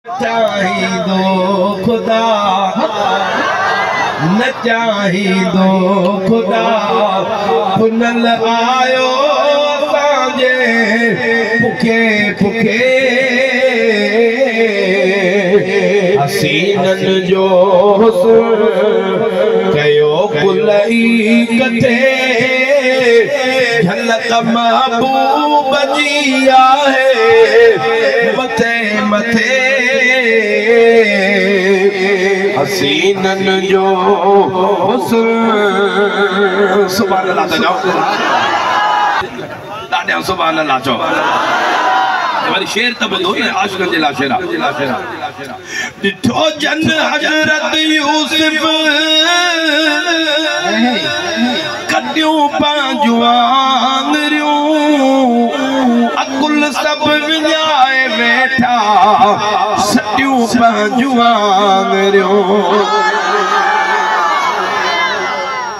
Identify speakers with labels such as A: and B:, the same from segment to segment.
A: चाहिदो खुदा न चाहिदो खुदा पुनल आयो असांजे पुखे पुखे हसीनन जो हुस्न कयो कुलई कथे झलक महबूब जी आहे मथे मथे हसीनन जो हुस्न सुभान अल्लाह त जाओ ॾाढा सुभान अल्लाह चओ वरी शेर त ॿुधो न आशिक़नि जे लाइ शेरा ॾिठो जन हज़रत यूसुफ कटियूं पंहिंजूं आङिरियूं अकुल सभु विञाए वेठा सटियूं पंहिंजूं आङिरियूं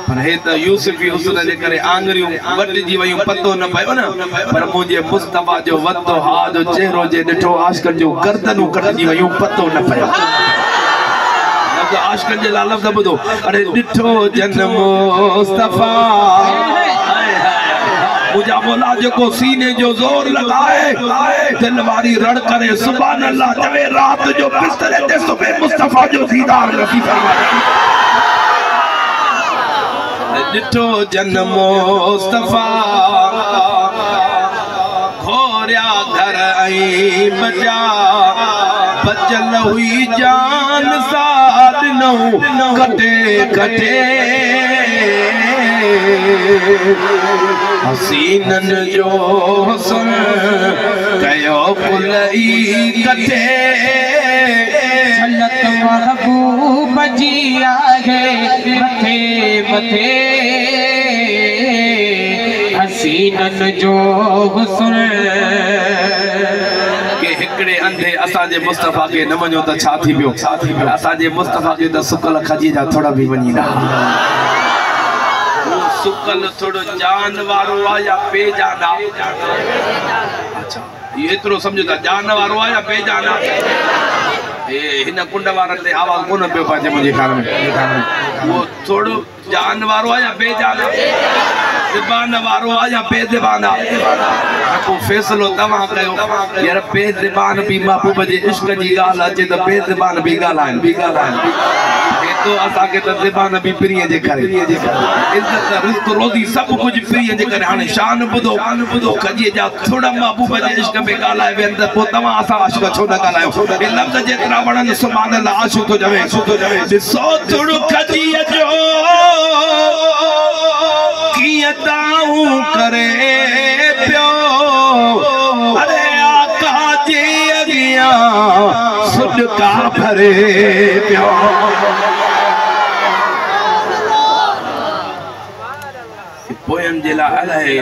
A: पर हे त यूसुफ ही हुस्न जे करे आङिरियूं वटिजी वयूं पतो न पियो न पर मुंहिंजे मुस्तफ़ा जो वतो हा जो चेहरो जे ॾिठो आशिक़नि जूं गर्दनूं कटिजी वयूं पतो न पियो आशिक़नि जे लाइ लफ़्ज़ ॿुधो अरे ॾिठो जन मुस्तफ़ा मुझा मौला जेको सीने जो ज़ोर लगाए दिल वारी रड़ करे सुभान अल्लाह चवे रात जो बिस्तरे ते सुबह मुस्तफ़ा जो दीदार नसीब फरमाए ॾिठो जन मुस्तफ़ा खोरिया घर ऐं बचा बचल हुई जान साथ ॾिनऊं कटे कटे हसीनन जो हुस्न कयो कुलई कटे झलक महबूब जी आहे मथे मथे हसीनन जो हुस्न के हिकड़े अंधे असांजे मुस्तफ़ा के न मञो त छा थी पियो असांजे मुस्तफ़ा के त सुकल खजी जा थोड़ा भी वञी ना सुकल थोड़ो जान वारो आ या बेजान आ अच्छा ये एतिरो समझो था जान वारो आ या बेजान आ हिन कुंड वारनि ते आवाज़ कोन पियो पइजे मुंहिंजे ख़्याल में वो थोड़ो जान वारो आ या बेजान आ ज़बान वारो आ या बेज़बान आ को फ़ैसिलो तव्हां कयो यार बेज़बान भी महबूब जे इश्क जी ॻाल्हि अचे त बेज़बान भी ॻाल्हाइनि तो असांखे त ज़बान भी प्रिय जे करे इज़त रिज़्क़ रोज़ी सभु कुझु प्रिय जे करे हाणे शान ॿुधो खजीअ जा थोड़ा महबूब जे इश्क में ॻाल्हाए वेंदा त पोइ तव्हां असां आशिक़ छो न ॻाल्हायो हे लफ़्ज़ जेतिरा वणनि सुभान अल्लाह आशू थो चवे ॾिसो थोड़ो खजीअ जो कीअं दाऊं करे पियो अरे आका जे अॻियां सुॾका भरे पियो पोयनि जे लाइ अलाए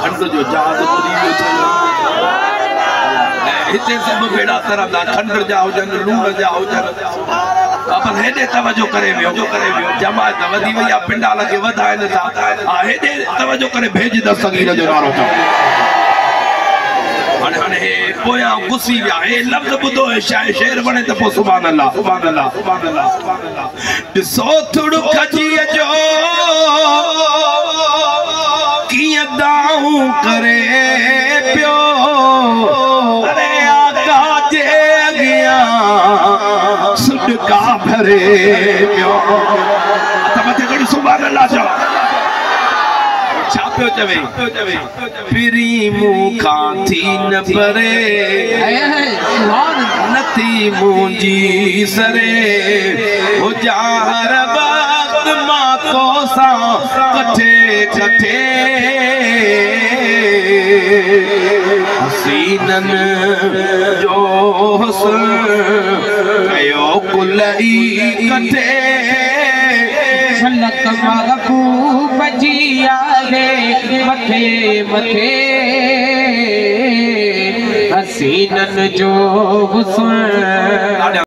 A: खंड जो जहाज़ ॿुॾी वियो छो हिते सभु भेड़ा तरंदा खंड जा हुजनि लूण जा हुजनि पर हेॾे तवजो करे वियो जमायत वधी वई आहे पिंडाल खे वधाइनि था हेॾे तवजो करे भेज दस्तगीर जो नारो हाणे हे पोयां घुसी विया हे लफ़्ज़ ॿुधो शेर वणे त पोइ सुभान अल्लाह ॾिसो थोड़ो खजीअ जो कीअं दाऊं करे पियो अरे आका जे अॻियां सुॾका भरे पियो त मथे खणी सुभान अल्लाह चओ छा पियो चवे पिरी मूंखां थी न परे नथी मुंहिंजी सरे हुजा हर वक़्त मां तोसां कठे कठे हसीनन जो हुस्न कयो कुलई कठे झलक महबूब जी आहे मथे मथे हसीनन जो हुस्न